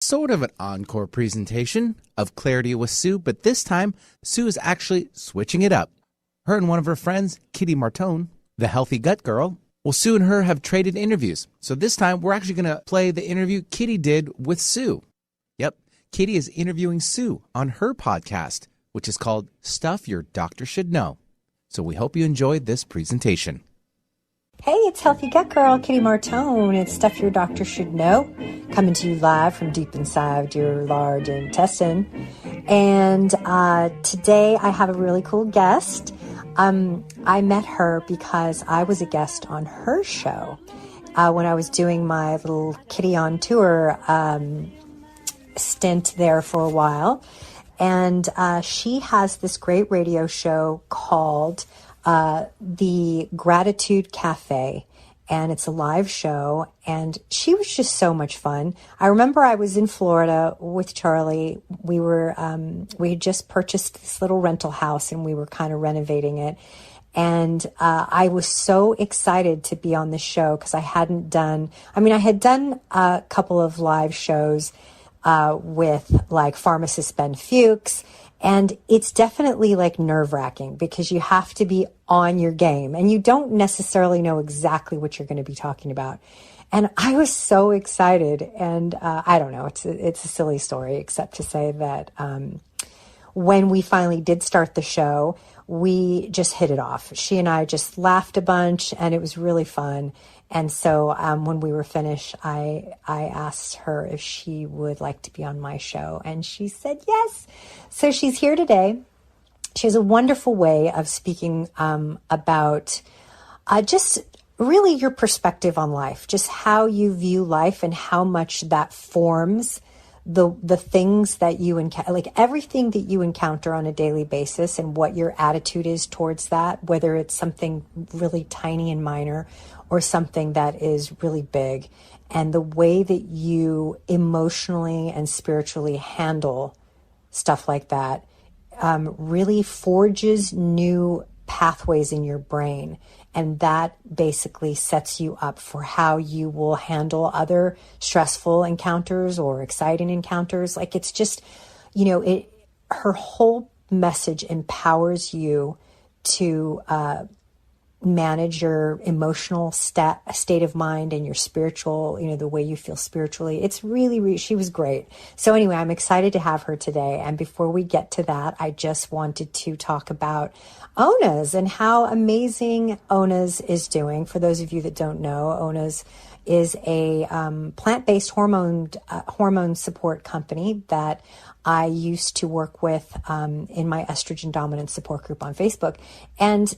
Sort of an encore presentation of Clarity with Sue, but this time Sue is actually switching it up. Her and one of her friends, Kitty Martone, the healthy gut girl, well, Sue and her have traded interviews. So this time we're actually going to play the interview Kitty did with Sue. Yep, Kitty is interviewing Sue on her podcast, which is called Stuff Your Doctor Should Know. So we hope you enjoyed this presentation. Hey, it's Healthy Gut Girl, Kitty Martone. It's Stuff Your Doctor Should Know, coming to you live from deep inside your large intestine. And today I have a really cool guest. I met her because I was a guest on her show when I was doing my little Kitty on Tour stint there for a while. And she has this great radio show called The Gratitude Cafe, and it's a live show, and she was just so much fun. I remember I was in Florida with Charlie. We had just purchased this little rental house, and we were kind of renovating it. And I was so excited to be on the show because I had done a couple of live shows with like pharmacist Ben Fuchs. And it's definitely like nerve-wracking because you have to be on your game and you don't necessarily know exactly what you're going to be talking about. And I was so excited. And I don't know, it's a silly story, except to say that when we finally did start the show, we just hit it off. She and I just laughed a bunch and it was really fun. And so when we were finished, I asked her if she would like to be on my show, and she said yes. So she's here today. She has a wonderful way of speaking about just really your perspective on life, just how you view life and how much that forms the things that you encounter, like everything that you encounter on a daily basis and what your attitude is towards that, whether it's something really tiny and minor or something that is really big, and the way that you emotionally and spiritually handle stuff like that really forges new pathways in your brain. And that basically sets you up for how you will handle other stressful encounters or exciting encounters. Like it's just, her whole message empowers you to manage your emotional state of mind and your spiritual, the way you feel spiritually. It's really, she was great. So anyway, I'm excited to have her today. And before we get to that, I just wanted to talk about ONAS and how amazing ONAS is doing. For those of you that don't know, ONAS is a plant-based hormone support company that I used to work with in my estrogen dominant support group on Facebook. And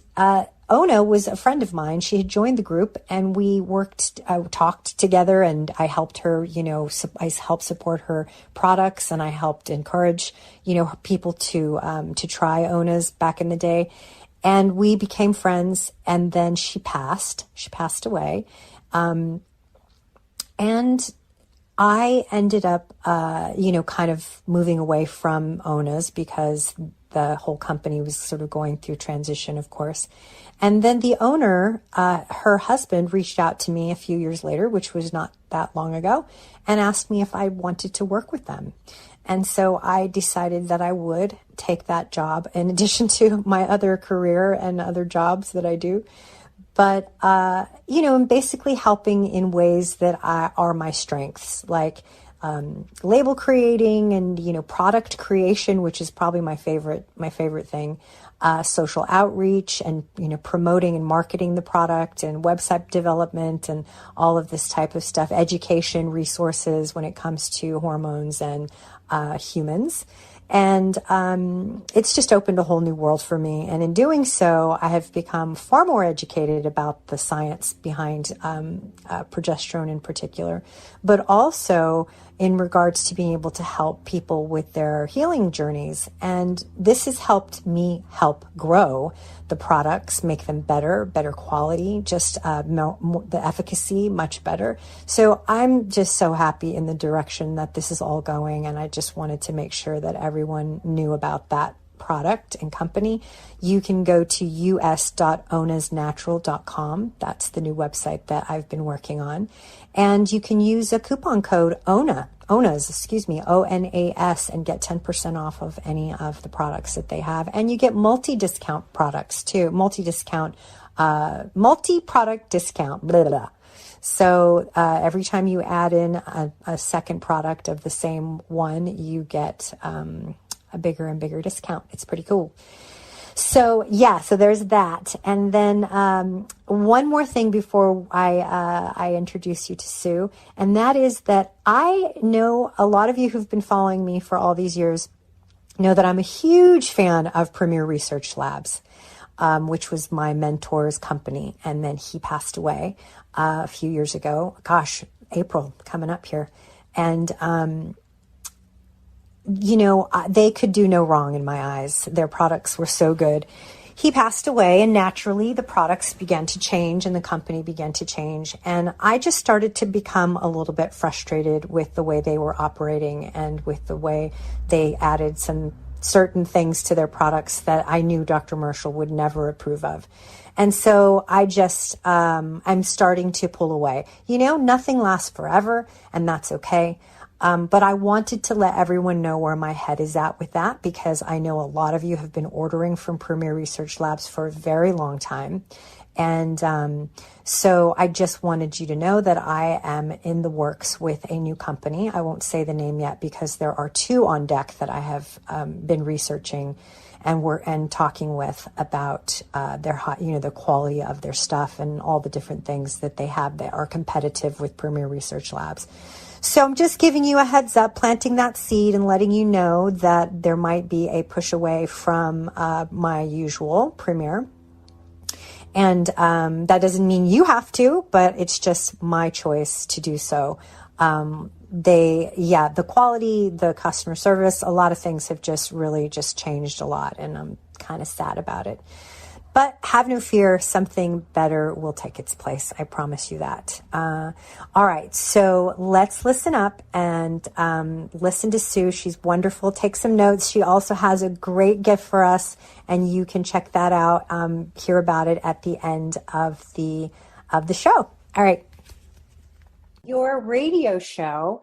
Ona was a friend of mine. She had joined the group and we talked together, and I helped her, I helped support her products, and I helped encourage, people to try Ona's back in the day. And we became friends, and then she passed away. And I ended up, kind of moving away from Ona's because the whole company was sort of going through transition, of course. And then the owner, her husband, reached out to me a few years later, which was not that long ago, and asked me if I wanted to work with them. And so I decided that I would take that job in addition to my other career and other jobs that I do. But, I'm basically helping in ways that are my strengths, like label creating and, product creation, which is probably my favorite thing, social outreach and, promoting and marketing the product, and website development and all of this type of stuff, education resources when it comes to hormones and humans. And it's just opened a whole new world for me. And in doing so, I have become far more educated about the science behind progesterone in particular, but also in regards to being able to help people with their healing journeys. And this has helped me help grow the products, make them better quality, just the efficacy much better. So I'm just so happy in the direction that this is all going. And I just wanted to make sure that everyone knew about that product and company. You can go to us.onasnatural.com. That's the new website that I've been working on. And you can use a coupon code ONA, ONAS, excuse me, ONAS, and get 10% off of any of the products that they have. And you get multi-discount products too, multi-product discount, blah, blah, blah. So every time you add in a second product of the same one, you get a bigger and bigger discount. It's pretty cool. So yeah, so there's that. And then one more thing before I introduce you to Sue, and that is that I know a lot of you who've been following me for all these years know that I'm a huge fan of Premier Research Labs, which was my mentor's company. And then he passed away a few years ago. Gosh, April coming up here. And they could do no wrong in my eyes. Their products were so good. He passed away, and naturally the products began to change and the company began to change. And I just started to become a little bit frustrated with the way they were operating and with the way they added some certain things to their products that I knew Dr. Marshall would never approve of. And so I just, I'm starting to pull away. Nothing lasts forever, and that's okay. But I wanted to let everyone know where my head is at with that, because I know a lot of you have been ordering from Premier Research Labs for a very long time. And so I just wanted you to know that I am in the works with a new company. I won't say the name yet because there are two on deck that I have been researching and talking with about the quality of their stuff and all the different things that they have that are competitive with Premier Research Labs. So I'm just giving you a heads up, planting that seed and letting you know that there might be a push away from my usual Premier. And that doesn't mean you have to, but it's just my choice to do so. The quality, the customer service, a lot of things have just really just changed a lot, and I'm kind of sad about it. But have no fear, something better will take its place. I promise you that. All right, so let's listen up and listen to Sue. She's wonderful. Take some notes. She also has a great gift for us, and you can check that out, hear about it at the end of the show. All right. Your radio show,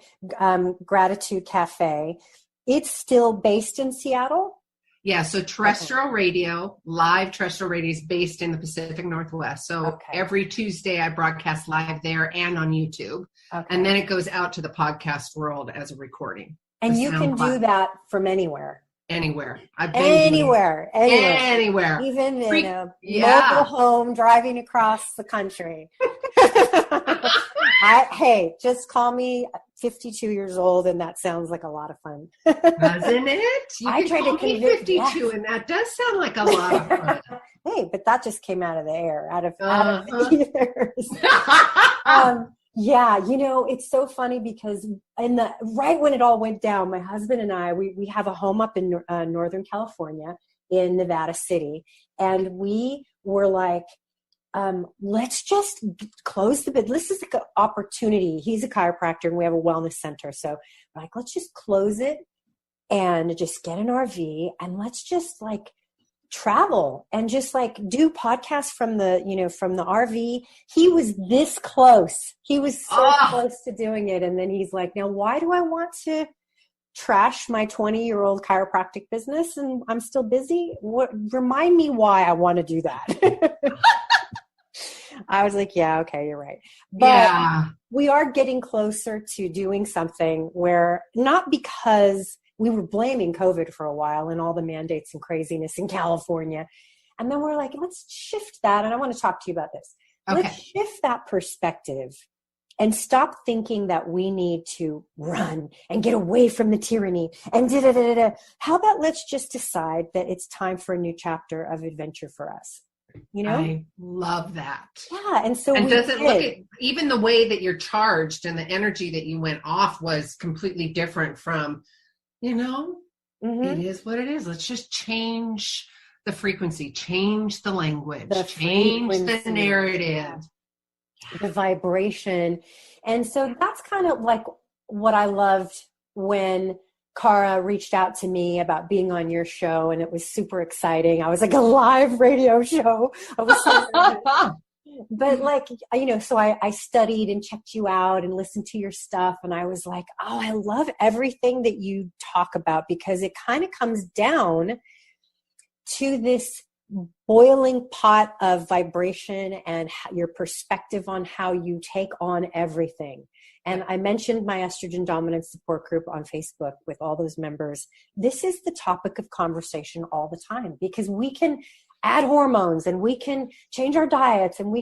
Gratitude Cafe, it's still based in Seattle? Yeah, so terrestrial radio, live terrestrial radio is based in the Pacific Northwest. So every Tuesday I broadcast live there and on YouTube. Okay. And then it goes out to the podcast world as a recording. And you can do that from anywhere. Anywhere. I've been anywhere. Even in a mobile home driving across the country. Hey, just call me 52 years old, and that sounds like a lot of fun. Doesn't it? I tried to convince 52, and that does sound like a lot of fun. Hey, but that just came out of the air, out of the ethers. Yeah, it's so funny because right when it all went down, my husband and I, we have a home up in Northern California in Nevada City, and we were like, let's just close the bid. This is like an opportunity. He's a chiropractor and we have a wellness center. So we're like, let's just close it and just get an RV and let's just like travel and just like do podcasts from the RV. He was this close. He was so close to doing it. And then he's like, now why do I want to trash my 20-year-old chiropractic business and I'm still busy? Remind me why I want to do that. I was like, yeah, okay, you're right. But we are getting closer to doing something where, not because we were blaming COVID for a while and all the mandates and craziness in California. And then we're like, let's shift that. And I want to talk to you about this. Okay. Let's shift that perspective and stop thinking that we need to run and get away from the tyranny and da-da-da-da-da. How about let's just decide that it's time for a new chapter of adventure for us? I love that. Yeah. And so look at even the way that you're charged and the energy that you went off was completely different from, it is what it is. Let's just change the frequency, change the language, change the narrative, the vibration. And so that's kind of like what I loved when Cara reached out to me about being on your show, and it was super exciting. I was like a live radio show. I was so But like, so I studied and checked you out and listened to your stuff. And I was like, oh, I love everything that you talk about, because it kind of comes down to this boiling pot of vibration and your perspective on how you take on everything. And I mentioned my estrogen dominance support group on Facebook with all those members. This is the topic of conversation all the time, because we can add hormones and we can change our diets and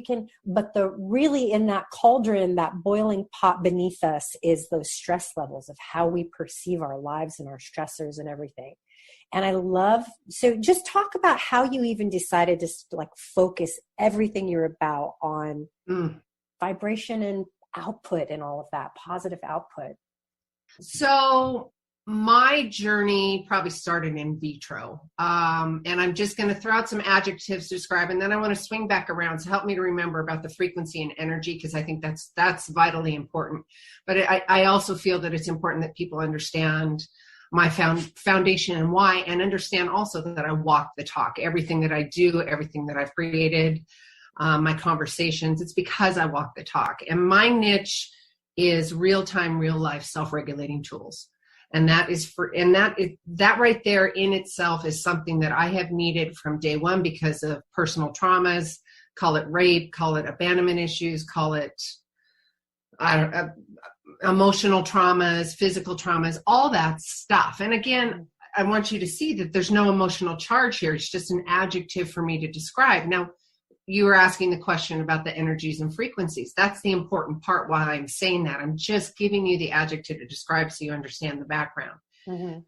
but the really in that cauldron, that boiling pot beneath us is those stress levels of how we perceive our lives and our stressors and everything. And so just talk about how you even decided to like focus everything you're about on vibration and output and all of that, positive output. So my journey probably started in vitro. And I'm just going to throw out some adjectives to describe, and then I want to swing back around to help me to remember about the frequency and energy, because I think that's vitally important. But I also feel that it's important that people understand my foundation and why, and understand also that I walk the talk. Everything that I do, everything that I've created, my conversations, it's because I walk the talk. And my niche is real-time, real-life self-regulating tools. And that right there in itself is something that I have needed from day one because of personal traumas. Call it rape, call it abandonment issues, call it emotional traumas, physical traumas, all that stuff. And again, I want you to see that there's no emotional charge here. It's just an adjective for me to describe. Now, you were asking the question about the energies and frequencies. That's the important part why I'm saying that. I'm just giving you the adjective to describe so you understand the background. Mm-hmm.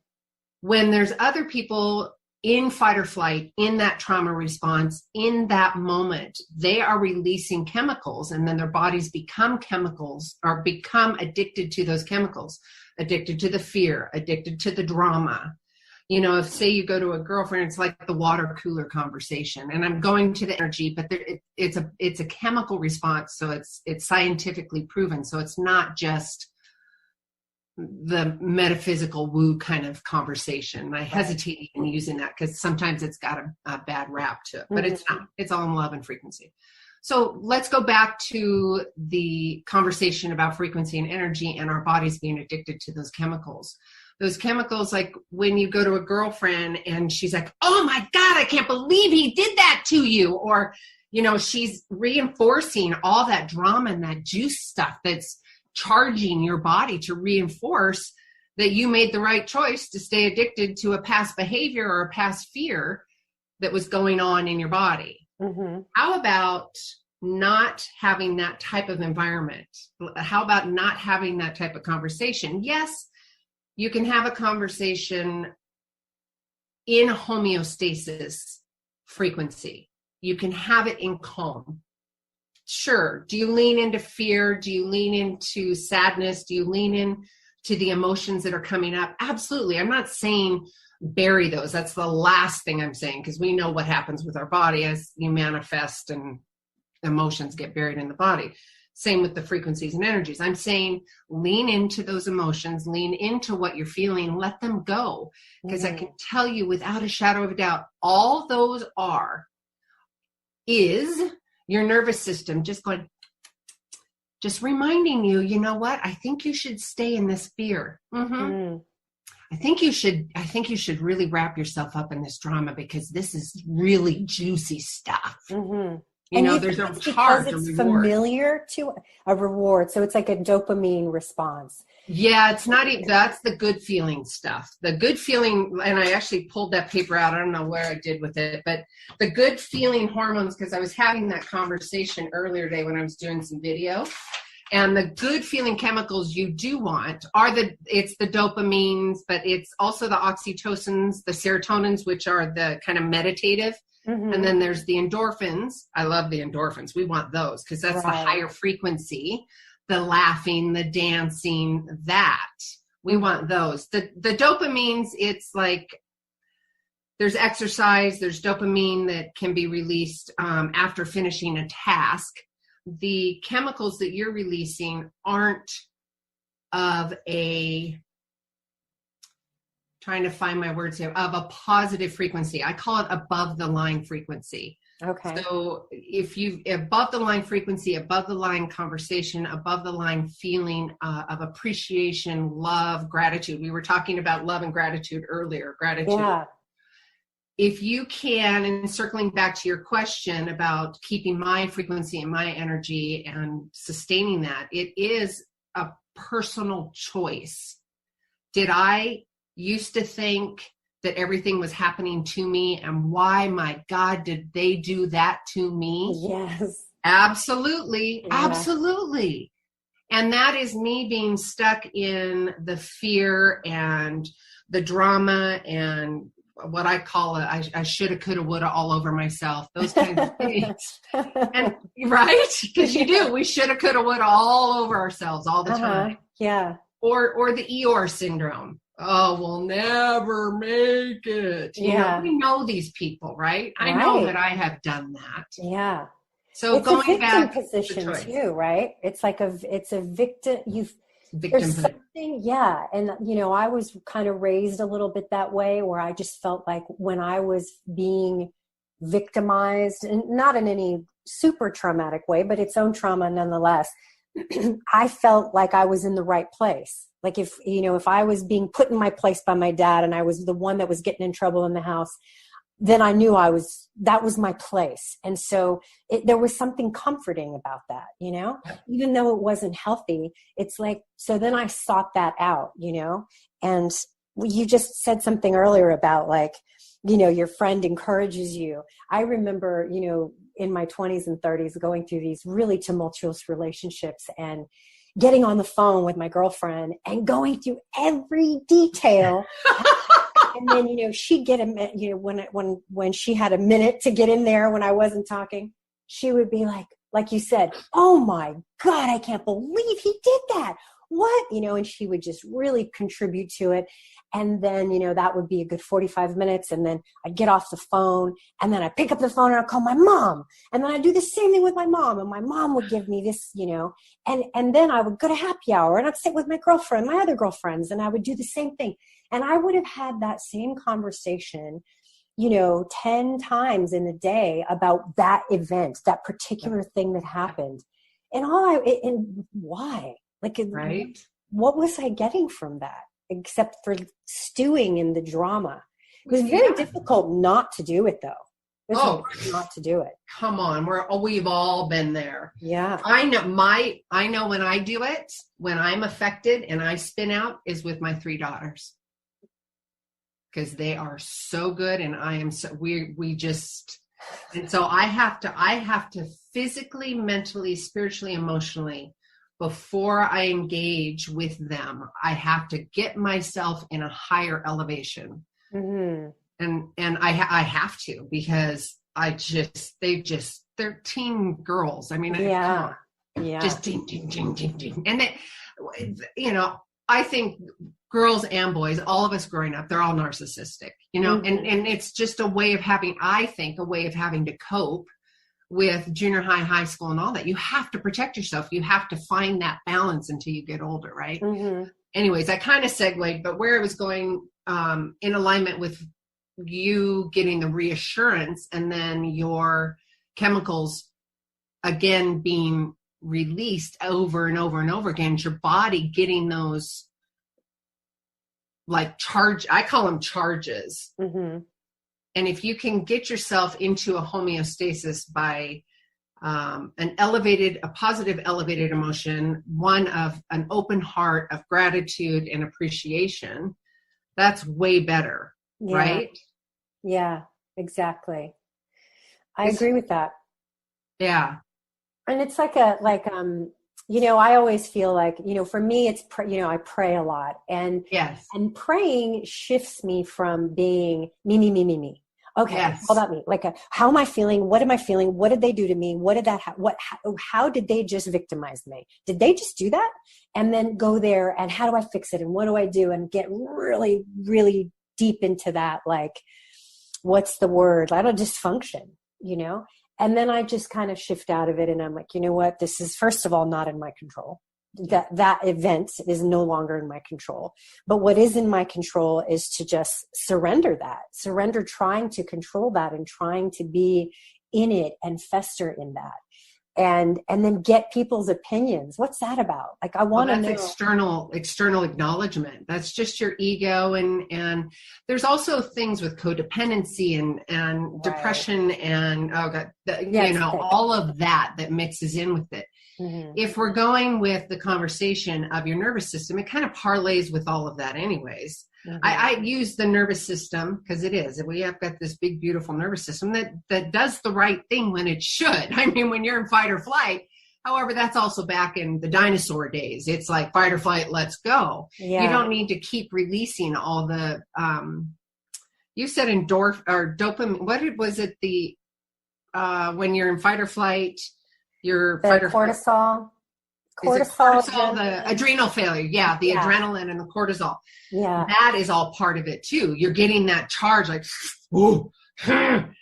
When there's other people in fight or flight, in that trauma response, in that moment, they are releasing chemicals, and then their bodies become chemicals or become addicted to those chemicals, addicted to the fear, addicted to the drama. If say you go to a girlfriend, it's like the water cooler conversation, and I'm going to the energy, but it's a chemical response. So it's scientifically proven. So it's not just the metaphysical woo kind of conversation. I hesitate in using that because sometimes it's got a bad rap to it, but it's not. It's all in love and frequency. So let's go back to the conversation about frequency and energy and our bodies being addicted to those chemicals. Those chemicals, like when you go to a girlfriend and she's like, oh my God, I can't believe he did that to you. Or, she's reinforcing all that drama and that juice stuff that's charging your body to reinforce that you made the right choice to stay addicted to a past behavior or a past fear that was going on in your body. Mm-hmm. How about not having that type of environment? How about not having that type of conversation? Yes, you can have a conversation in homeostasis frequency. You can have it in calm. Sure. Do you lean into fear? Do you lean into sadness? Do you lean into the emotions that are coming up? Absolutely. I'm not saying bury those. That's the last thing I'm saying, because we know what happens with our body as you manifest and emotions get buried in the body. Same with the frequencies and energies. I'm saying lean into those emotions, lean into what you're feeling, let them go. Because I can tell you without a shadow of a doubt, all those is your nervous system just reminding you, you know what? I think you should stay in this fear. Mm-hmm. I think you should really wrap yourself up in this drama because this is really juicy stuff. Mm-hmm. There's a charge, because it's familiar to a reward. So it's like a dopamine response. Yeah, it's not even, that's the good feeling stuff. The good feeling, and I actually pulled that paper out. I don't know where I did with it, but the good feeling hormones, because I was having that conversation earlier today when I was doing some video. And the good feeling chemicals you do want it's the dopamines, but it's also the oxytocins, the serotonins, which are the kind of meditative. Mm-hmm. And then there's the endorphins. I love the endorphins. We want those because that's the higher frequency, the laughing, the dancing, that. We want those. The dopamines, it's like there's exercise, there's dopamine that can be released after finishing a task. The chemicals that you're releasing aren't of trying to find my words here, of a positive frequency. I call it above the line frequency. Okay. So if you above the line frequency, above the line conversation, above the line feeling of appreciation, love, gratitude. We were talking about love and gratitude earlier, gratitude. Yeah. If you can, and circling back to your question about keeping my frequency and my energy and sustaining that, it is a personal choice. Did I used to think that everything was happening to me, and why, my God, did they do that to me? Yes. Absolutely. Yeah. Absolutely. And that is me being stuck in the fear and the drama and what I call I shoulda, coulda, woulda all over myself, those kinds of things. And right? Because you do. We shoulda, coulda, woulda all over ourselves all the time. Yeah. Or the Eeyore syndrome. Oh, we'll never make it. You know, we know these people, right? I know that I have done that. Yeah. So it's going a victim back position too, right? It's like it's a victim. There's something, yeah. And I was kind of raised a little bit that way, where I just felt like when I was being victimized, and not in any super traumatic way, but its own trauma nonetheless, I felt like I was in the right place. Like if I was being put in my place by my dad and I was the one that was getting in trouble in the house, then I knew that was my place. And so there was something comforting about that, even though it wasn't healthy. It's like, so then I sought that out, and you just said something earlier about like, your friend encourages you. I remember, in my 20s and 30s going through these really tumultuous relationships and getting on the phone with my girlfriend and going through every detail. And then, she'd get when she had a minute to get in there when I wasn't talking, she would be like you said, oh my God, I can't believe he did that. What? And she would just really contribute to it. And then, that would be a good 45 minutes. And then I'd get off the phone and then I'd pick up the phone and I'd call my mom. And then I'd do the same thing with my mom. And my mom would give me this, and then I would go to happy hour and I'd sit with my girlfriend, my other girlfriends, and I would do the same thing. And I would have had that same conversation, 10 times in a day about that event, that particular thing that happened. And why? Right. What was I getting from that except for stewing in the drama? It was very difficult not to do it, though. Not to do it. Come on, we've all been there. Yeah. I know when I do it, when I'm affected and I spin out, is with my 3 daughters. Because they are so good, and I am so and so I have to physically, mentally, spiritually, emotionally, before I engage with them, I have to get myself in a higher elevation. Mm-hmm. And I have to, because they're teen girls. I mean, just ding, ding, ding, ding, ding. And I think girls and boys, all of us growing up, they're all narcissistic, mm-hmm. and it's just a way of having to cope with junior high, high school, and all that. You have to protect yourself. You have to find that balance until you get older, right? Mm-hmm. Anyways, I kind of segued, but where I was going in alignment with you getting the reassurance and then your chemicals again being released over and over and over again, your body getting those I call them charges. Mm-hmm. And if you can get yourself into a homeostasis by a positive elevated emotion, one of an open heart of gratitude and appreciation, that's way better, right? Yeah, exactly. I agree with that. Yeah. And it's I always feel like, for me, it's, I pray a lot, and praying shifts me from being me. Okay. Yes. All about me. How am I feeling? What am I feeling? What did they do to me? What did that, how did they just victimize me? Did they just do that? And then go there and how do I fix it? And what do I do? And get really, really deep into that. What's the word? I don't dysfunction, And then I just kind of shift out of it, and I'm like, you know what? This is, first of all, not in my control. That event is no longer in my control. But what is in my control is to just surrender trying to control that and trying to be in it and fester in that. And then get people's opinions. What's that about? Like, I want to know. That's external acknowledgement. That's just your ego. And there's also things with codependency and depression and, all of that mixes in with it. Mm-hmm. If we're going with the conversation of your nervous system, it kind of parlays with all of that anyways. Mm-hmm. I use the nervous system because it is. We have got this big, beautiful nervous system that does the right thing when it should. I mean, when you're in fight or flight, however, that's also back in the dinosaur days. It's like fight or flight, let's go. Yeah. You don't need to keep releasing all the, you said dopamine. What was it? When you're in fight or flight, your fight or cortisol. Cortisol, the adrenal failure. Yeah, the adrenaline and the cortisol. Yeah. That is all part of it too. You're getting that charge like, ooh, and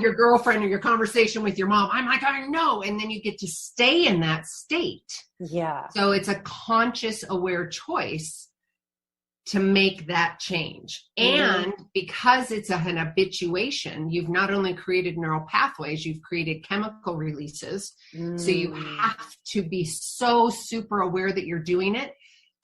your girlfriend or your conversation with your mom, I'm like, I know. And then you get to stay in that state. Yeah. So it's a conscious, aware choice to make that change. Mm-hmm. And because it's an habituation, you've not only created neural pathways, you've created chemical releases. Mm. So you have to be so super aware that you're doing it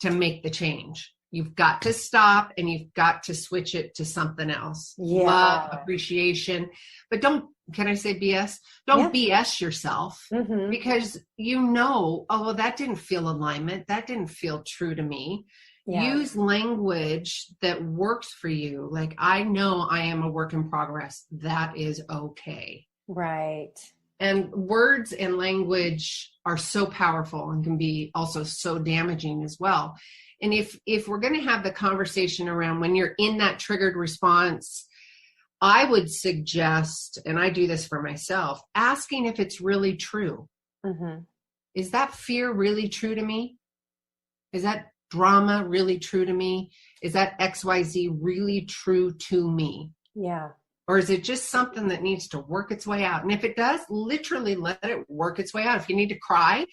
to make the change. You've got to stop and you've got to switch it to something else. Yeah. Love, appreciation. But can I say BS? Don't BS yourself, mm-hmm. because that didn't feel alignment. That didn't feel true to me. Yeah. Use language that works for you. Like, I know I am a work in progress. That is okay. Right. And words and language are so powerful and can be also so damaging as well. And if we're going to have the conversation around when you're in that triggered response, I would suggest, and I do this for myself, asking if it's really true. Mm-hmm. Is that fear really true to me? Is that drama really true to me? Is that XYZ really true to me? Yeah. Or is it just something that needs to work its way out? And if it does, literally let it work its way out. If you need to cry,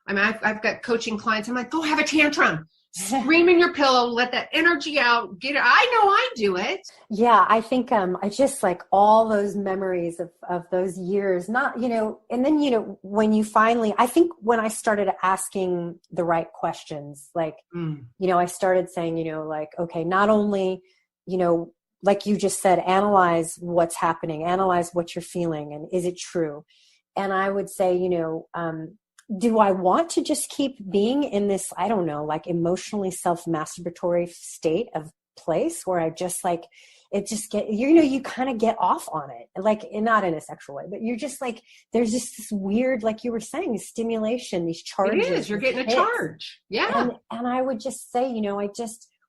I mean, I've got coaching clients. I'm like, go have a tantrum. Scream in your pillow, let that energy out, get it. I know I do it. Yeah, I think I just like all those memories of those years, and then, when you finally, I think when I started asking the right questions, like, I started saying, okay, not only, like you just said, analyze what's happening, analyze what you're feeling, and is it true? And I would say, do I want to just keep being in this, I don't know, like emotionally self-masturbatory state of place where I just like, it just you kind of get off on it, like, not in a sexual way, but you're just like, there's just this weird, like you were saying, stimulation, these charges. It is, you're getting a charge. Yeah. And I would just say,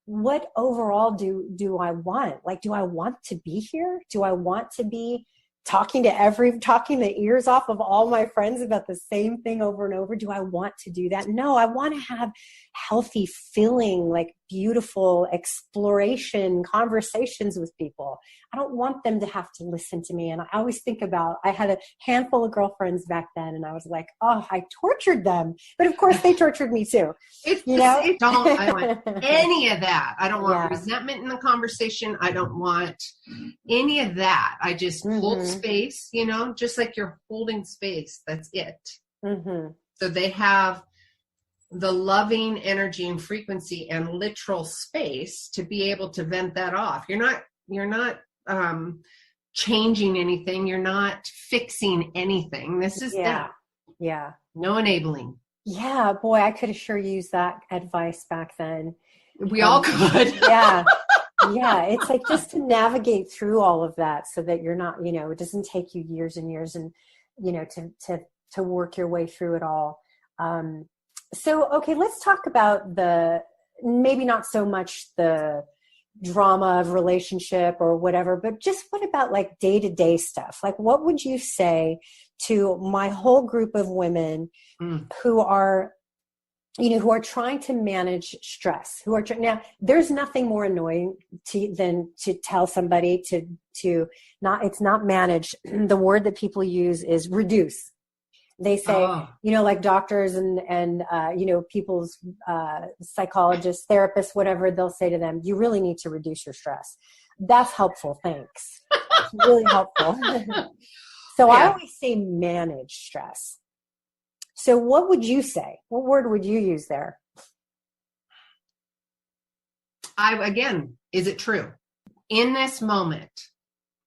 what overall do I want? Like, do I want to be here? Do I want to be talking the ears off of all my friends about the same thing over and over? Do I want to do that? No, I want to have healthy, filling, like beautiful exploration conversations with people. I don't want them to have to listen to me. And I always think about, I had a handful of girlfriends back then, and I was like, oh, I tortured them. But of course they tortured me too. I don't want any of that. I don't want resentment in the conversation. I don't want any of that. I just hold space, just like you're holding space. That's it. Mm-hmm. So they have the loving energy and frequency and literal space to be able to vent that off. You're not changing anything. You're not fixing anything. This is that. Yeah. No enabling. Yeah, boy, I could have sure used that advice back then. We all could. Yeah. Yeah. It's like just to navigate through all of that so that you're not, it doesn't take you years and years and, to work your way through it all. So, okay, let's talk about maybe not so much the drama of relationship or whatever, but just what about like day-to-day stuff? Like, what would you say to my whole group of women who are trying to manage stress, now there's nothing more annoying than to tell somebody it's not manage. The word that people use is reduce. They say, like doctors and people's psychologists, therapists, whatever, they'll say to them, you really need to reduce your stress. That's helpful. Thanks. It's really helpful. So I Yeah. always say manage stress. So what would you say? What word would you use there? Again, is it true? In this moment,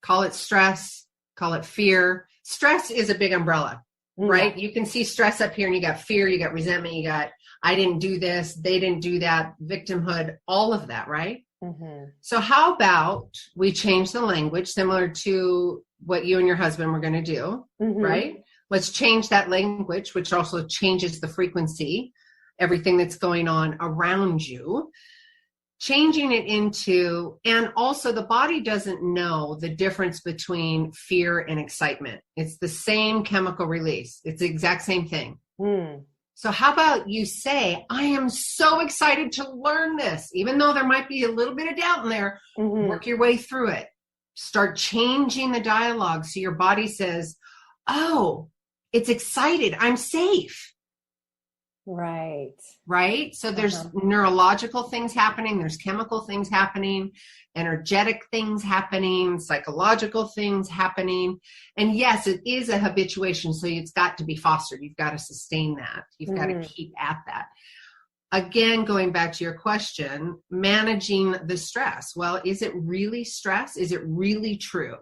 call it stress, call it fear. Stress is a big umbrella, right? You can see stress up here and you got fear, you got resentment, you got, I didn't do this, they didn't do that, victimhood, all of that, right? Mm-hmm. So how about we change the language similar to what you and your husband were going to do, right? Let's change that language, which also changes the frequency, everything that's going on around you. Changing it into, and also the body doesn't know the difference between fear and excitement. It's the same chemical release. It's the exact same thing. So how about you say, I am so excited to learn this, even though there might be a little bit of doubt in there, work your way through it. Start changing the dialogue so your body says, oh, it's excited. I'm safe. Right? So there's neurological things happening, there's chemical things happening, energetic things happening, psychological things happening. And yes, it is a habituation, so it's got to be fostered. You've got to sustain that. You've got to keep at that. Again, going back to your question, managing the stress. Well, is it really stress? Is it really true?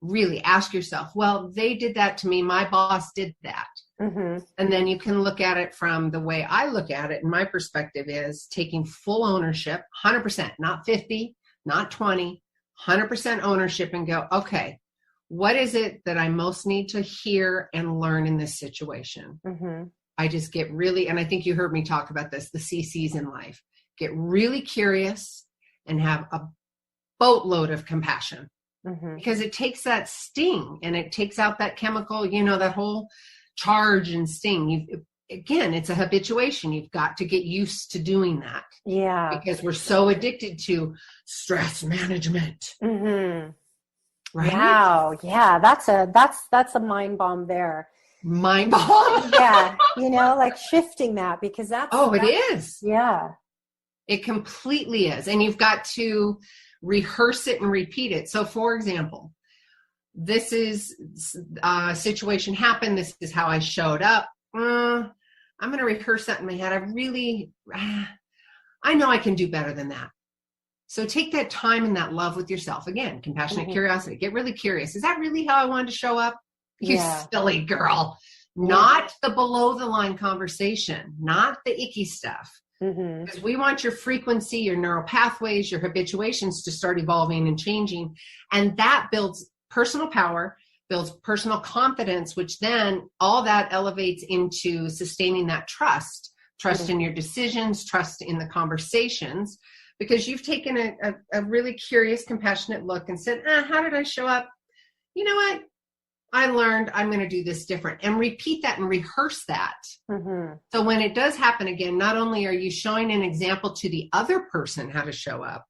Really ask yourself, well, they did that to me. My boss did that. And then you can look at it from the way I look at it. And my perspective is taking full ownership, 100%, not 50, not 20, 100% ownership, and go, okay, what is it that I most need to hear and learn in this situation? I just get really, and I think you heard me talk about this, the CCs in life, get really curious and have a boatload of compassion. Because it takes that sting and it takes out that chemical, that whole charge and sting. Again, it's a habituation. You've got to get used to doing that. Yeah. Because we're so addicted to stress management. Right? Wow. Yeah. That's a mind bomb there. Mind bomb. Yeah. Like shifting that, because it is. Yeah. It completely is. And you've got to rehearse it and repeat it. So for example, this is a situation happened. This is how I showed up. I'm going to rehearse that in my head. I know I can do better than that. So take that time and that love with yourself. Again, compassionate curiosity. Get really curious. Is that really how I wanted to show up? You silly girl. Not the below the line conversation, not the icky stuff. Because we want your frequency, your neural pathways, your habituations to start evolving and changing. And that builds personal power, builds personal confidence, which then all that elevates into sustaining that trust in your decisions, trust in the conversations, because you've taken a really curious, compassionate look and said, how did I show up? You know what? I learned I'm going to do this different, and repeat that and rehearse that. So when it does happen again, not only are you showing an example to the other person how to show up,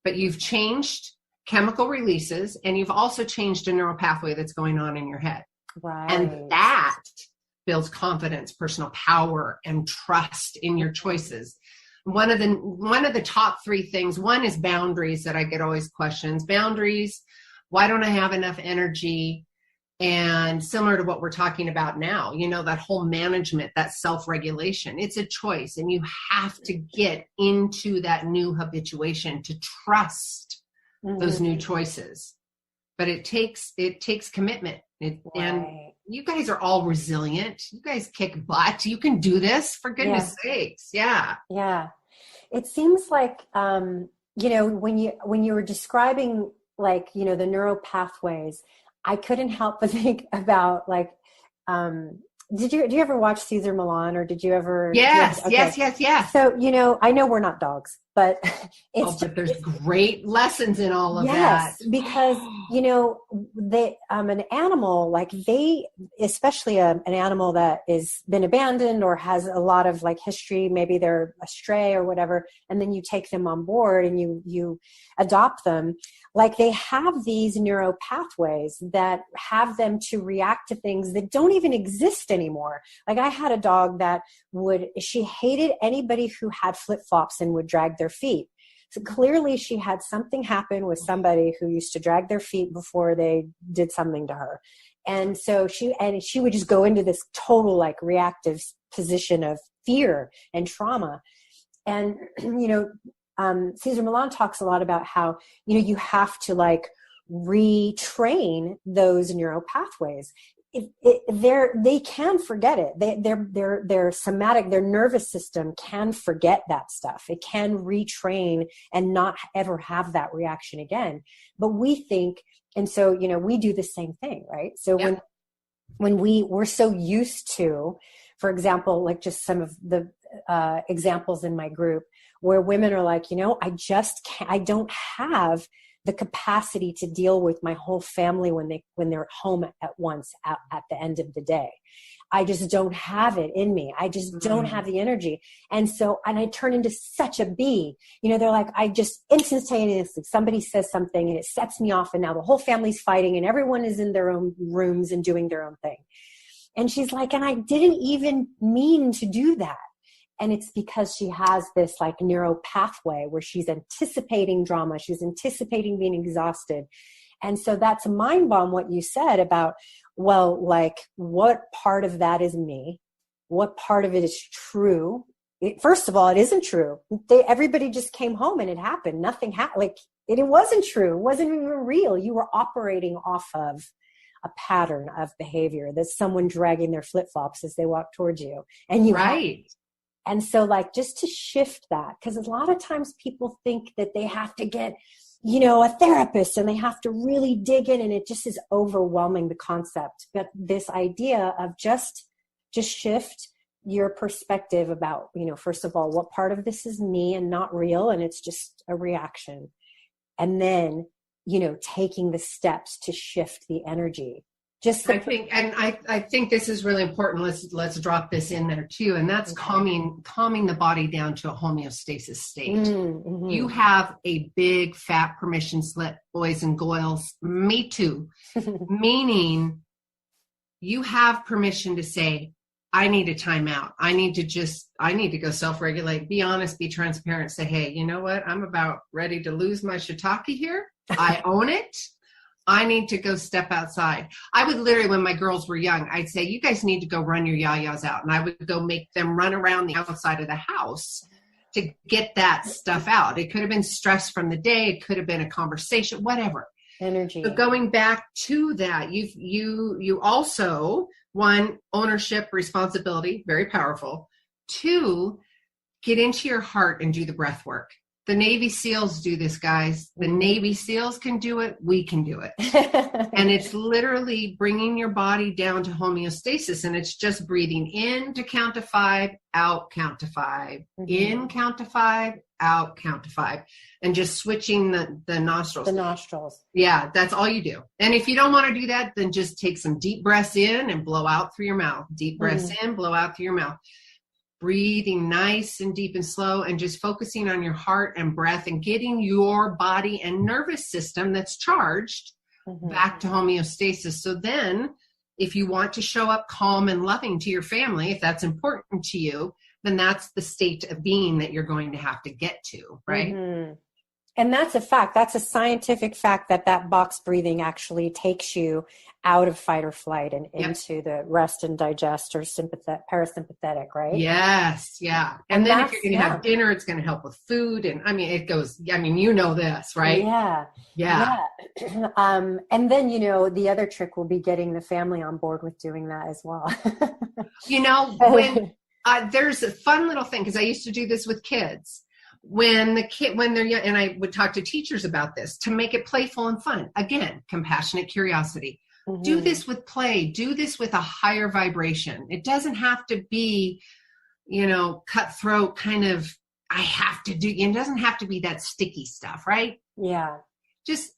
but you've changed chemical releases and you've also changed a neural pathway that's going on in your head. Right. And that builds confidence, personal power, and trust in your choices. One of the top three things, one is boundaries that I get always questions. Boundaries, why don't I have enough energy? And similar to what we're talking about now, that whole management, that self-regulation, it's a choice. And you have to get into that new habituation to trust those new choices. But it takes commitment. And you guys are all resilient. You guys kick butt. You can do this, for goodness sakes. Yeah. Yeah. It seems like, when you were describing the neural pathways, I couldn't help but think about do you ever watch Cesar Millan, or did you ever? Yes, okay. yes. So, I know we're not dogs, but but there's great lessons in all of that. Yes, because, an animal, especially an animal that is been abandoned or has a lot of history, maybe they're a stray or whatever, and then you take them on board and you adopt them. They have these neuro pathways that have them to react to things that don't even exist anymore. I had a dog that she hated anybody who had flip-flops and would drag their feet. So clearly she had something happen with somebody who used to drag their feet before they did something to her. And so she would just go into this total like reactive position of fear and trauma. And, Cesar Millan talks a lot about how, you have to like retrain those neural pathways. They can forget it. Their somatic, their nervous system can forget that stuff. It can retrain and not ever have that reaction again. But we think, and so, we do the same thing, right? So when we're so used to, for example, like just some of the examples in my group where women are like, I don't have the capacity to deal with my whole family when they're home at once at the end of the day. I just don't have it in me. I just don't have the energy. And I turn into such a bee. They're like, I just instantaneously, somebody says something and it sets me off, and now the whole family's fighting and everyone is in their own rooms and doing their own thing. And she's like, and I didn't even mean to do that. And it's because she has this like neuro pathway where she's anticipating drama. She's anticipating being exhausted. And so that's a mind bomb what you said about, well, like what part of that is me? What part of it is true? First of all, it isn't true. Everybody just came home and it happened. Nothing happened. It wasn't true. It wasn't even real. You were operating off of a pattern of behavior. That's someone dragging their flip-flops as they walk towards you. And you right. And so like just to shift that, because a lot of times people think that they have to get, a therapist and they have to really dig in, and it just is overwhelming, the concept. But this idea of just shift your perspective about, first of all, what part of this is me and not real, and it's just a reaction. And then, taking the steps to shift the energy. I think this is really important. Let's drop this in there too. And that's calming the body down to a homeostasis state. Mm-hmm. You have a big fat permission slip, boys and girls. Me too. Meaning you have permission to say, I need a timeout. I need to go self-regulate, be honest, be transparent, say, hey, you know what? I'm about ready to lose my shiitake here. I own it. I need to go step outside. I would literally, when my girls were young, I'd say, you guys need to go run your yayas out. And I would go make them run around the outside of the house to get that stuff out. It could have been stress from the day. It could have been a conversation, whatever. Energy. So going back to that, you also, one, ownership, responsibility, very powerful. Two, get into your heart and do the breath work. The Navy SEALs do this, guys. The Navy SEALs can do it. We can do it. And it's literally bringing your body down to homeostasis. And it's just breathing in to count to 5, out, count to 5, in, count to 5, out, count to 5. And just switching the nostrils. The nostrils. Yeah, that's all you do. And if you don't want to do that, then just take some deep breaths in and blow out through your mouth. Deep breaths in, blow out through your mouth. Breathing nice and deep and slow, and just focusing on your heart and breath and getting your body and nervous system that's charged back to homeostasis. So then if you want to show up calm and loving to your family, if that's important to you, then that's the state of being that you're going to have to get to, right? Mm-hmm. And that's a fact. That's a scientific fact that box breathing actually takes you out of fight or flight and into the rest and digest or parasympathetic, right? Yes. Yeah. And then if you're going to have dinner, it's going to help with food. And it goes, this, right? Yeah. Yeah. And then, the other trick will be getting the family on board with doing that as well. When there's a fun little thing, because I used to do this with kids. When they're young, and I would talk to teachers about this to make it playful and fun. Again, compassionate curiosity. Mm-hmm. Do this with play. Do this with a higher vibration. It doesn't have to be, cutthroat kind of, I have to do, it doesn't have to be that sticky stuff, right? Yeah. Just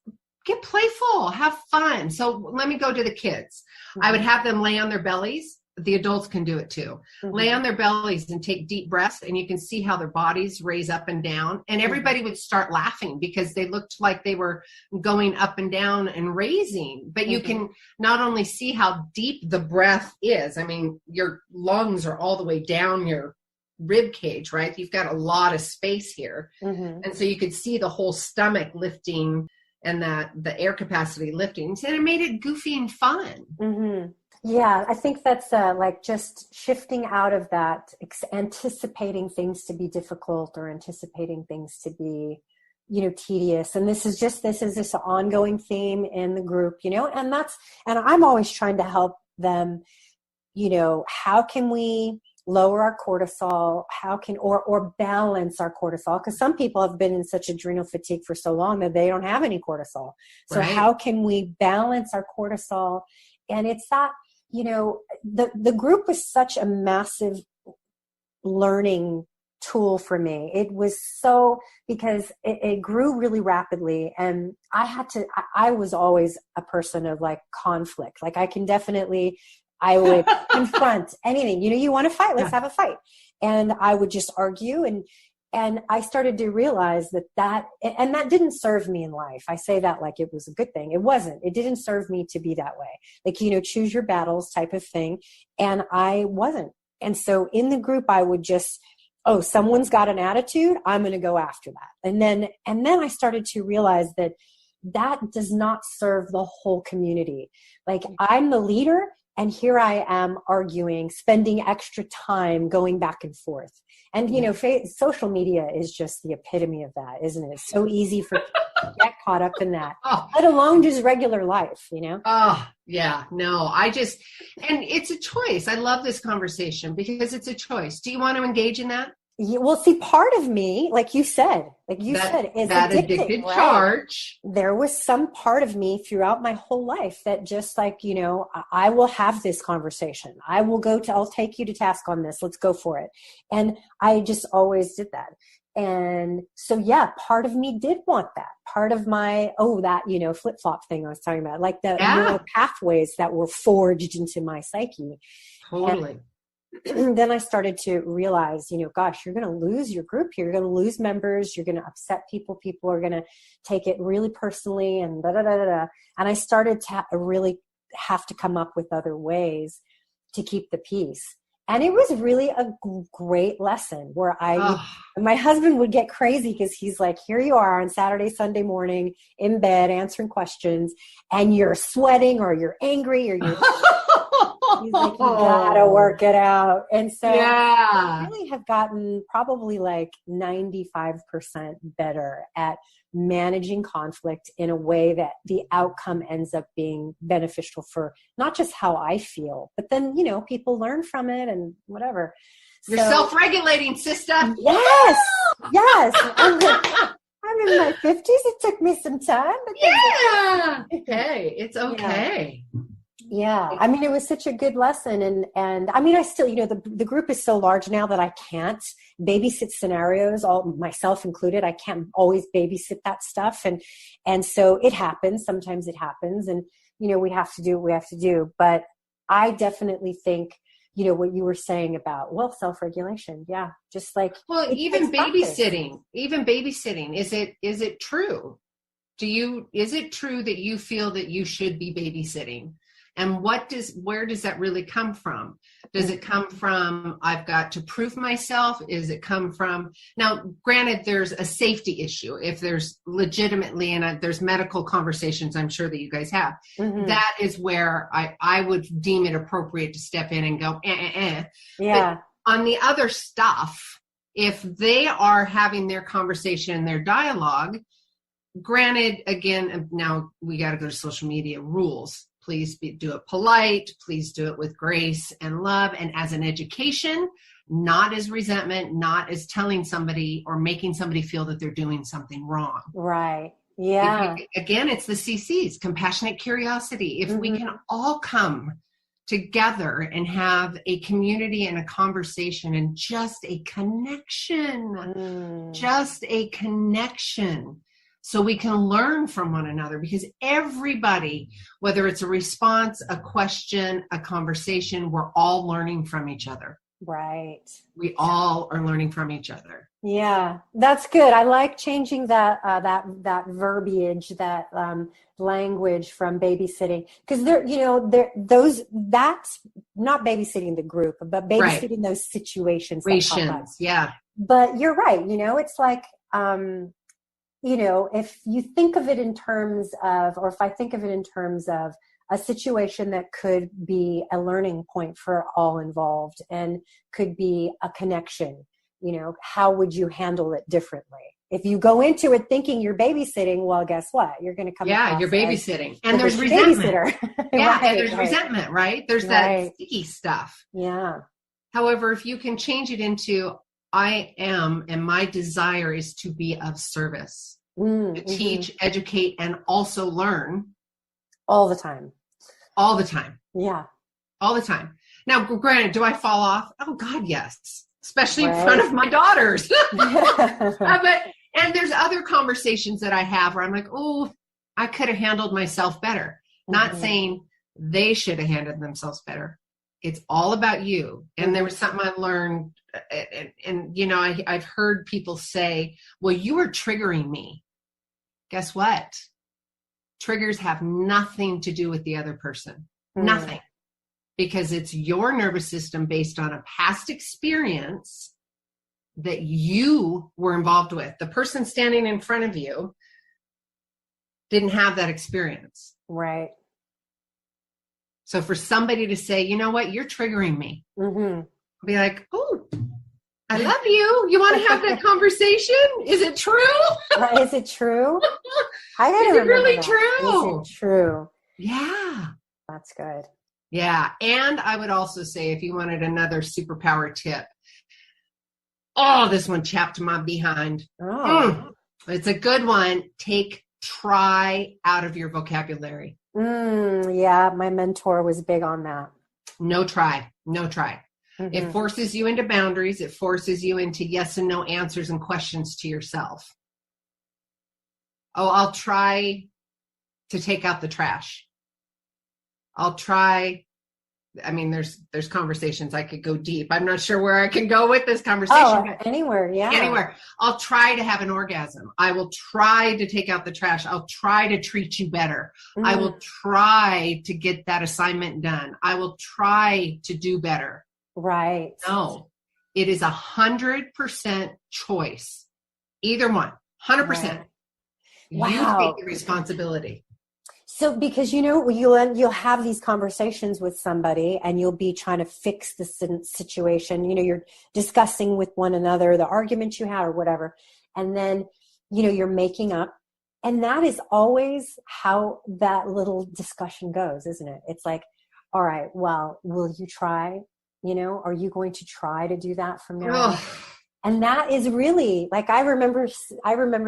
get playful, have fun. So let me go to the kids. Mm-hmm. I would have them lay on their bellies. The adults can do it too. Mm-hmm. Lay on their bellies and take deep breaths, and you can see how their bodies raise up and down. And everybody would start laughing because they looked like they were going up and down and raising. But you can not only see how deep the breath is. I mean, your lungs are all the way down your rib cage, right? You've got a lot of space here. Mm-hmm. And so you could see the whole stomach lifting and that the air capacity lifting. And it made it goofy and fun. Mm-hmm. Yeah, I think that's like just shifting out of that, anticipating things to be difficult or anticipating things to be, tedious. And this is this ongoing theme in the group, and I'm always trying to help them, how can we lower our cortisol? How can, or balance our cortisol? Because some people have been in such adrenal fatigue for so long that they don't have any cortisol. So how can we balance our cortisol? And it's that, the group was such a massive learning tool for me. It was because it grew really rapidly, and I was always a person of like conflict. Like I would confront anything, you want to fight, let's have a fight. And I would just argue. And I started to realize that didn't serve me in life. I say that like it was a good thing. It wasn't. It didn't serve me to be that way. Like, choose your battles type of thing. And I wasn't. And so in the group, I would just, someone's got an attitude, I'm going to go after that. And then I started to realize that does not serve the whole community. Like, I'm the leader, and here I am arguing, spending extra time going back and forth. And, social media is just the epitome of that, isn't it? It's so easy for people to get caught up in that, let alone just regular life, Oh, yeah, no, and it's a choice. I love this conversation because it's a choice. Do you want to engage in that? Yeah, well, see, part of me, like you said, is that addicted right? charge. There was some part of me throughout my whole life that just like, I will have this conversation. I'll take you to task on this. Let's go for it. And I just always did that. And so, yeah, part of me did want that. Part of my, flip-flop thing I was talking about, like the neural pathways that were forged into my psyche. Totally. And then I started to realize, gosh, you're going to lose your group here. You're going to lose members. You're going to upset people. People are going to take it really personally and da-da-da-da-da. And I started to really have to come up with other ways to keep the peace. And it was really a great lesson where my husband would get crazy because he's like, here you are on Saturday, Sunday morning in bed answering questions, and you're sweating or you're angry or you're he's like, you gotta work it out. And so I really have gotten probably like 95% better at managing conflict in a way that the outcome ends up being beneficial for not just how I feel, but then, people learn from it and whatever. You're self-regulating, sister. Yes. I'm in my 50s. It took me some time. But hey, it's okay. Yeah. I mean, it was such a good lesson. And I mean, I still, the group is so large now that I can't babysit scenarios, all myself included. I can't always babysit that stuff. And so it happens. Sometimes it happens, and, we have to do what we have to do. But I definitely think, what you were saying about, self-regulation. Yeah. Just like, even babysitting, is it true? Is it true that you feel that you should be babysitting? And where does that really come from? Does it come from, I've got to prove myself? Is it come from, now, granted, there's a safety issue. If there's legitimately, and there's medical conversations I'm sure that you guys have, that is where I would deem it appropriate to step in and go, Yeah. But on the other stuff, if they are having their conversation, their dialogue, granted, again, now we got to go to social media rules. Please do it polite. Please do it with grace and love and as an education, not as resentment, not as telling somebody or making somebody feel that they're doing something wrong. Right. Yeah. Again, it's the CCs, compassionate curiosity. If we can all come together and have a community and a conversation and just a connection, so we can learn from one another, because everybody, whether it's a response, a question, a conversation, we're all learning from each other. Right. We all are learning from each other. Yeah, that's good. I like changing that verbiage, that language from babysitting, because there those that's not babysitting the group, but Right. babysitting those situations that pop up. Rations. Yeah. But you're right. It's like if you think of it in terms of, or if I think of it in terms of a situation that could be a learning point for all involved and could be a connection, how would you handle it differently? If you go into it thinking you're babysitting, well, guess what? You're going to come Yeah. across You're as babysitting. the And there's bitchy resentment. babysitter. Yeah. And Right, there's right, resentment, right? There's that right. sticky stuff. Yeah. However, if you can change it into, I am, and my desire is to be of service, to Mm-hmm. teach, educate, and also learn All the time. all the time. Yeah. All the time. Now, granted, do I fall off? Oh, God, yes. Especially in Right. front of my daughters. And there's other conversations that I have where I'm like, oh, I could have handled myself better. Not saying they should have handled themselves better. It's all about you. And there was something I learned, and I've heard people say, well, you were triggering me. Guess what? Triggers have nothing to do with the other person. Nothing. Because it's your nervous system based on a past experience that you were involved with. The person standing in front of you didn't have that experience. Right. So for somebody to say, you know what, you're triggering me. I'll be like, oh, I love you. You want to have that conversation? Is it true? Is it true? I gotta Is it remember really that. true? Is it true? Yeah. That's good. Yeah. And I would also say, if you wanted another superpower tip, this one chapped my behind. It's a good one. Take try out of your vocabulary. Yeah, my mentor was big on that. No try. No try. It forces you into boundaries. It forces you into yes and no answers and questions to yourself. Oh, I'll try to take out the trash. I'll try. I mean, there's conversations I could go deep. I'm not sure where I can go with this conversation. But anywhere, yeah. Anywhere. I'll try to have an orgasm. I will try to take out the trash. I'll try to treat you better. I will try to get that assignment done. I will try to do better. Right. No, it is 100% choice. Either one, 100%. Right. Wow. You take the responsibility. So, because you'll have these conversations with somebody and you'll be trying to fix the situation. You're discussing with one another the argument you had or whatever, and then you're making up, and that is always how that little discussion goes, isn't it? It's like, all right, well, will you try? Are you going to try to do that from now on? And that is really, like, I remember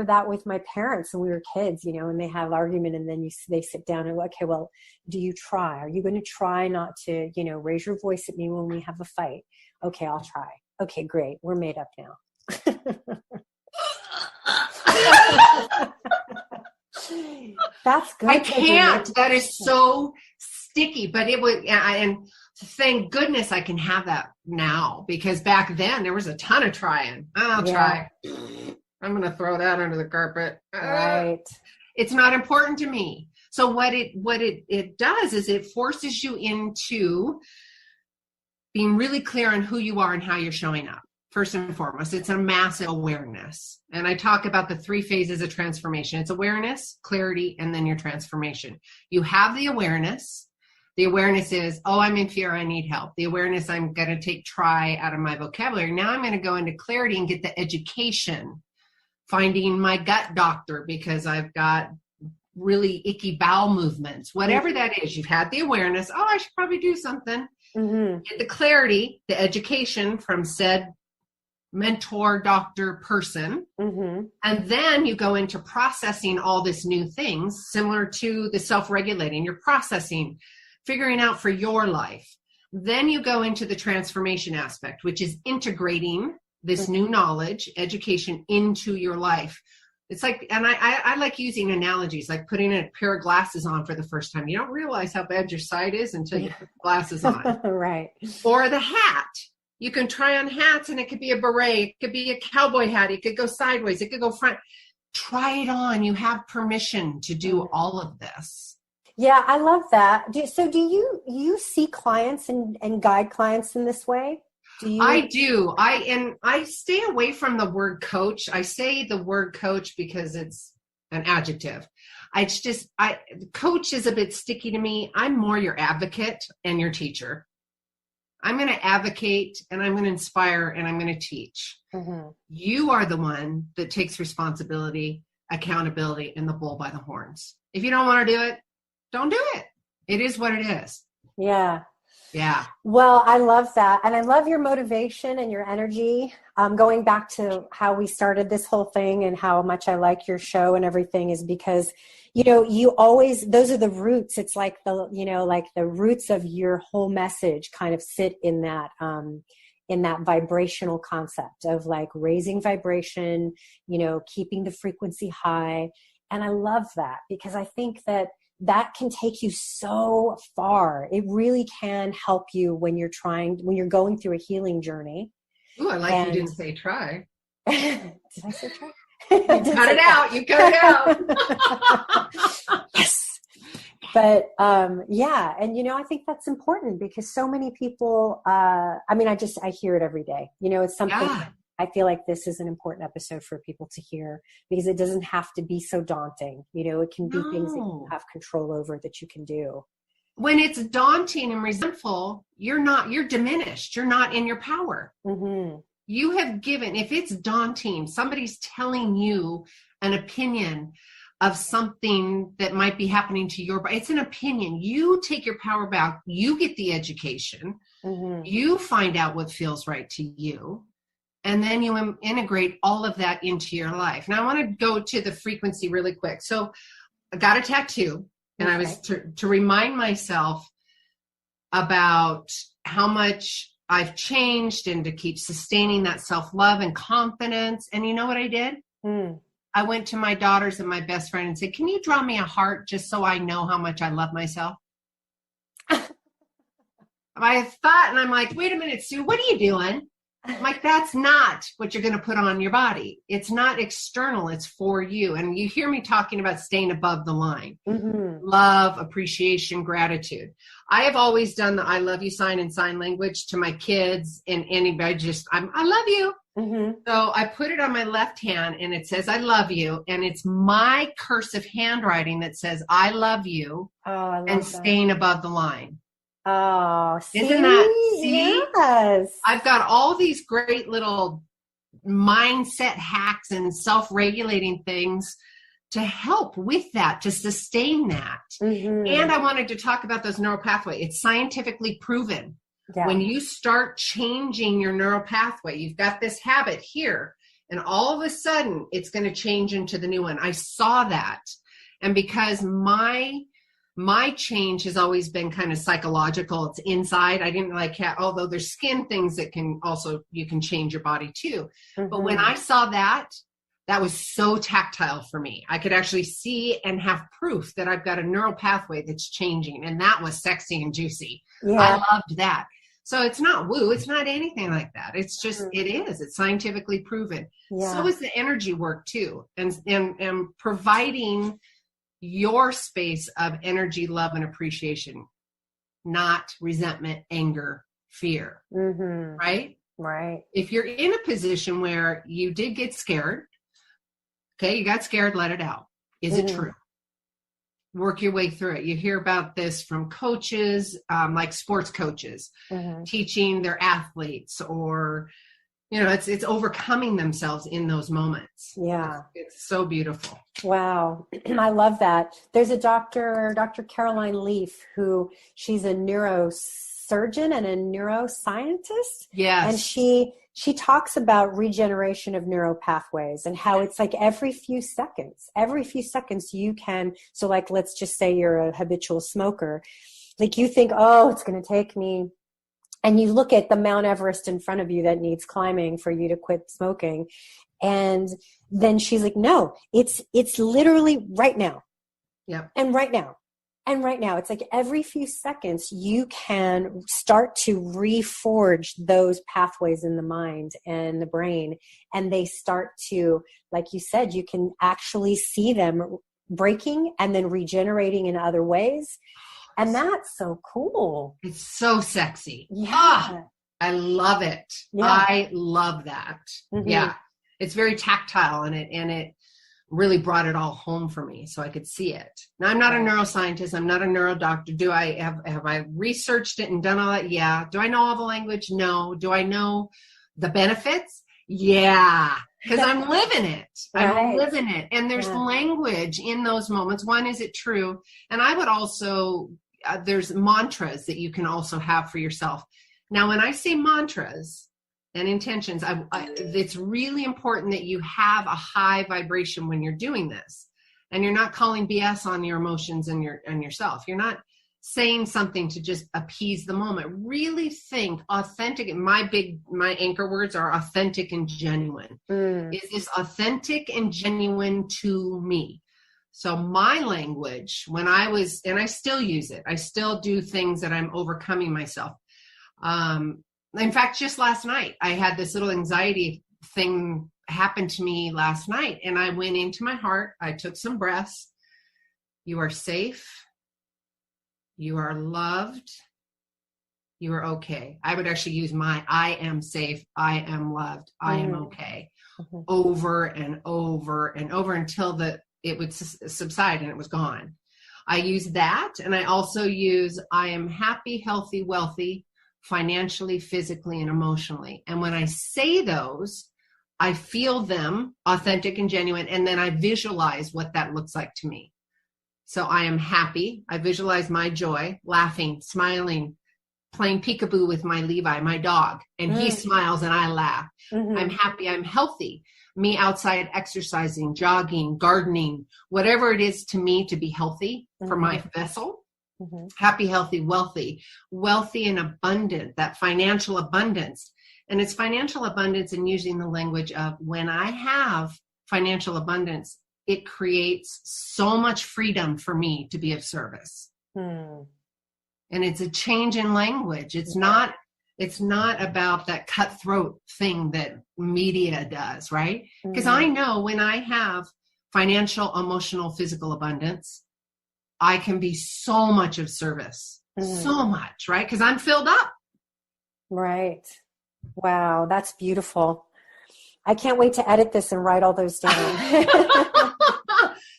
that with my parents when we were kids, and they have an argument, and then they sit down and, okay, well, do you try? Are you going to try not to, raise your voice at me when we have a fight? Okay, I'll try. Okay, great. We're made up now. That's good. I can't. That is so sticky, but it would, and thank goodness I can have that now, because back then there was a ton of trying. I'll try. I'm going to throw that under the carpet. Right. It's not important to me. So what it does is it forces you into being really clear on who you are and how you're showing up. First and foremost, it's a massive awareness. And I talk about the 3 phases of transformation. It's awareness, clarity, and then your transformation. You have the awareness. The awareness is, I'm in fear, I need help. The awareness, I'm going to take try out of my vocabulary. Now I'm going to go into clarity and get the education, finding my gut doctor because I've got really icky bowel movements. Whatever that is, you've had the awareness, I should probably do something. Get the clarity, the education from said mentor, doctor, person. And then you go into processing all this new things, similar to the self-regulating. You're processing, figuring out for your life. Then you go into the transformation aspect, which is integrating this new knowledge, education into your life. It's like, and I like using analogies, like putting a pair of glasses on for the first time. You don't realize how bad your sight is until you put the glasses on. Right. Or the hat. You can try on hats, and it could be a beret. It could be a cowboy hat. It could go sideways. It could go front. Try it on. You have permission to do all of this. Yeah, I love that. Do you see clients and guide clients in this way? I do. I stay away from the word coach. I say the word coach because it's an adjective. Coach is a bit sticky to me. I'm more your advocate and your teacher. I'm going to advocate, and I'm going to inspire, and I'm going to teach. Mm-hmm. You are the one that takes responsibility, accountability, and the bull by the horns. If you don't want to do it, don't do it. It is what it is. Yeah. Yeah. Well, I love that. And I love your motivation and your energy. Going back to how we started this whole thing and how much I like your show and everything is because, you always, those are the roots. It's like the roots of your whole message kind of sit in that vibrational concept of like raising vibration, keeping the frequency high. And I love that because I think that can take you so far. It really can help you when you're going through a healing journey. Ooh, I like you didn't say try. Did I say try? You cut it out. You cut it out. Yes. But yeah. And, I think that's important because so many people, I hear it every day. It's something I feel like this is an important episode for people to hear because it doesn't have to be so daunting. It can be things that you have control over that you can do. When it's daunting and resentful, you're diminished. You're not in your power. Mm-hmm. You have given, if it's daunting, somebody's telling you an opinion of something that might be happening to your body. It's an opinion. You take your power back. You get the education. Mm-hmm. You find out what feels right to you. And then you integrate all of that into your life. Now I want to go to the frequency really quick. So I got a tattoo and I was to remind myself about how much I've changed and to keep sustaining that self-love and confidence. And you know what I did? I went to my daughters and my best friend and said, can you draw me a heart just so I know how much I love myself? I thought, and I'm like, wait a minute, Sue, what are you doing? I'm like, that's not what you're going to put on your body. It's not external. It's for you. And you hear me talking about staying above the line. Mm-hmm. Love, appreciation, gratitude. I have always done the I love you sign in sign language to my kids and anybody. I love you. Mm-hmm. So I put it on my left hand and it says, I love you. And it's my cursive handwriting that says, I love you and staying above the line. Oh, see? Isn't that, Yes. I've got all these great little mindset hacks and self-regulating things to help with that, to sustain that. Mm-hmm. And I wanted to talk about those neural pathways. It's scientifically proven. Yeah. When you start changing your neural pathway, you've got this habit here, and all of a sudden it's going to change into the new one. I saw that. And because my change has always been kind of psychological. It's inside. I didn't like although there's skin things that you can change your body too. Mm-hmm. But when I saw that was so tactile for me. I could actually see and have proof that I've got a neural pathway that's changing. And that was sexy and juicy. Yeah. I loved that. So it's not woo. It's not anything like that. It's just, it is. It's scientifically proven. Yeah. So is the energy work too. And providing your space of energy, love, and appreciation, not resentment, anger, fear, right? Right. If you're in a position where you did get scared, okay, you got scared, let it out. Is it true? Work your way through it. You hear about this from coaches, like sports coaches, teaching their athletes or, it's overcoming themselves in those moments. Yeah. It's so beautiful. Wow. I love that. There's a Dr. Caroline Leaf, she's a neurosurgeon and a neuroscientist. Yes. And she talks about regeneration of neural pathways and how it's like every few seconds you can, so like, let's just say you're a habitual smoker. Like you think, it's going to take me, and you look at the Mount Everest in front of you that needs climbing for you to quit smoking. And then she's like, no, it's literally right now. Yeah. And right now. And right now, it's like every few seconds, you can start to reforge those pathways in the mind and the brain. And they start to, like you said, you can actually see them breaking and then regenerating in other ways. And that's so cool. It's so sexy. Yeah. I love it. Yeah. I love that. Mm-hmm. Yeah. It's very tactile, and it really brought it all home for me so I could see it. Now, I'm not a neuroscientist. I'm not a neurodoctor. Have I researched it and done all that? Yeah. Do I know all the language? No. Do I know the benefits? Yeah. Because I'm living it. I'm living it. And there's language in those moments. One, is it true? And I would also, there's mantras that you can also have for yourself. Now, when I say mantras and intentions, it's really important that you have a high vibration when you're doing this, and you're not calling BS on your emotions and yourself. You're not saying something to just appease the moment. Really think authentic. My anchor words are authentic and genuine. Is this authentic and genuine to me? So my language, when I was, and I still use it, I still do things that I'm overcoming myself. In fact, just last night, I had this little anxiety thing happen to me last night, and I went into my heart. I took some breaths. You are safe. You are loved. You are okay. I would actually use I am safe. I am loved. I am okay. Over and over and over until it would subside and it was gone. I use that. And I also use I am happy, healthy, wealthy, financially, physically, and emotionally. And when I say those, I feel them authentic and genuine. And then I visualize what that looks like to me. So I am happy. I visualize my joy, laughing, smiling, playing peekaboo with my Levi, my dog, and he smiles and I laugh. I'm happy. I'm healthy. Me outside exercising, jogging, gardening, whatever it is to me to be healthy for my vessel. Happy, healthy, wealthy and abundant, that financial abundance. And it's financial abundance and using the language of when I have financial abundance, it creates so much freedom for me to be of service. And it's a change in language. It's not about that cutthroat thing that media does, right? Because I know when I have financial, emotional, physical abundance, I can be so much of service, so much, right? Because I'm filled up. Right. Wow, that's beautiful. I can't wait to edit this and write all those down.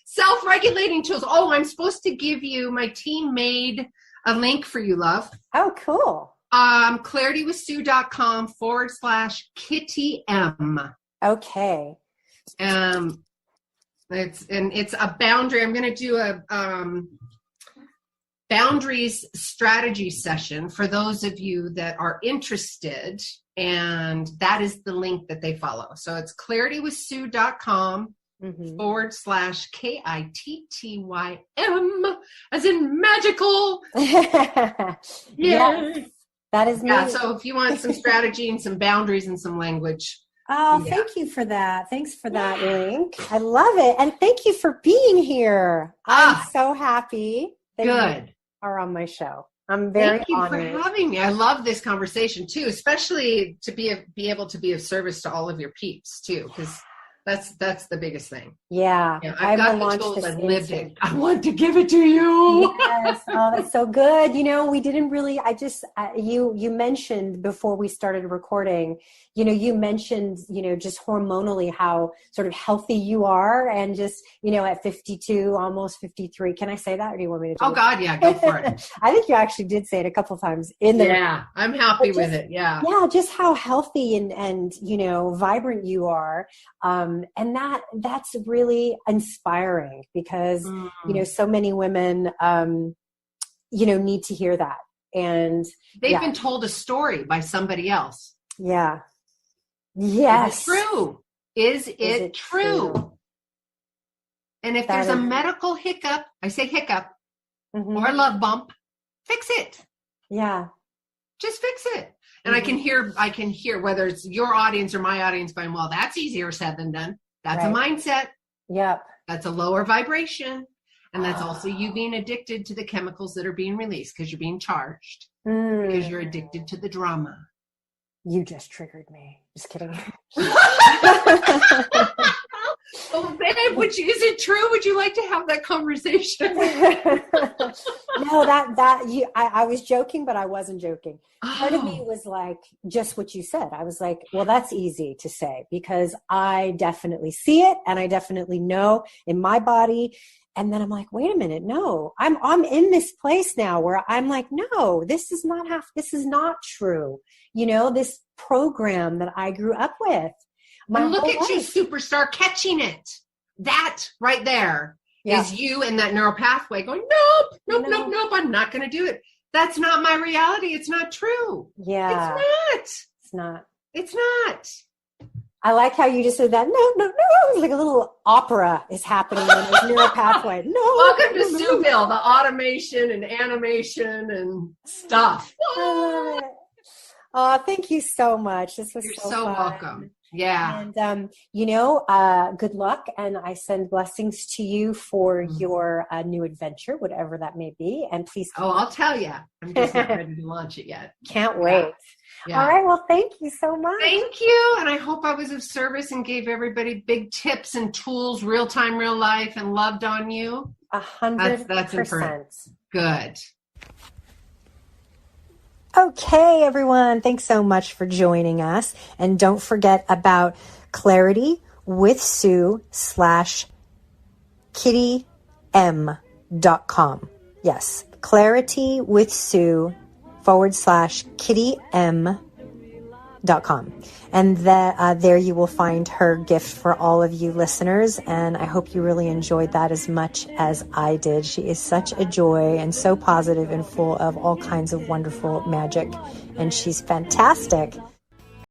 Self-regulating tools. Oh, I'm supposed to give you, my team made a link for you, love. Oh, cool. claritywithsue.com/Kitty M. Okay. It's a boundary. I'm going to do a boundaries strategy session for those of you that are interested, and that is the link that they follow. So it's claritywithsue.com /KITTYM as in magical. Yes, that is me. Yeah, so if you want some strategy and some boundaries and some language. Oh, thank you for that. Thanks for that link. I love it. And thank you for being here. I'm so happy that you are on my show. I'm very honored. Thank you for having me. I love this conversation too, especially to be able to be of service to all of your peeps too, because that's the biggest thing. Yeah. I've got the tools. I've lived it. I want to give it to you. Yes. Oh, that's so good. We didn't really, you mentioned before we started recording, you mentioned, just hormonally how sort of healthy you are, and just, at 52, almost 53. Can I say that, or do you want me to do it? Oh God, yeah, go for it. I think you actually did say it a couple times in there. Yeah, I'm happy with it. Yeah. Yeah, just how healthy and vibrant you are. And that's really inspiring, because, so many women, need to hear that. And they've been told a story by somebody else. Yeah. Yes. Is it true? Is it true? And if there's a medical hiccup, I say hiccup, or a love bump, fix it. Yeah. Just fix it. And I can hear whether it's your audience or my audience going, well, that's easier said than done. That's a mindset. Yep. That's a lower vibration. And that's also you being addicted to the chemicals that are being released because you're being charged, because you're addicted to the drama. You just triggered me. Just kidding. Oh, babe, is it true? Would you like to have that conversation? No, I was joking, but I wasn't joking. Part of me was like, just what you said. I was like, well, that's easy to say because I definitely see it and I definitely know in my body. And then I'm like, wait a minute, no, I'm in this place now where I'm like, no, this is not true. You know, this program that I grew up with. And look at you, superstar, catching it. That right there is you and that neural pathway going, nope, I'm not going to do it. That's not my reality. It's not true. Yeah. It's not. I like how you just said that. No. It's like a little opera is happening in this neural pathway. No. Welcome to Sueville, the automation and animation and stuff. I love it. Oh, thank you so much. This was You're so fun. welcome. Yeah. And, good luck. And I send blessings to you for your new adventure, whatever that may be. And please. I'll tell you. I'm just not ready to launch it yet. Can't wait. Yeah. All right. Well, thank you so much. Thank you. And I hope I was of service and gave everybody big tips and tools, real time, real life, and loved on you. 100%. That's important. Good. Okay, everyone. Thanks so much for joining us. And don't forget about Clarity with Sue/KittyM.com. Yes, Clarity with Sue/KittyM.com. And there you will find her gift for all of you listeners. And I hope you really enjoyed that as much as I did. She is such a joy and so positive and full of all kinds of wonderful magic. And she's fantastic.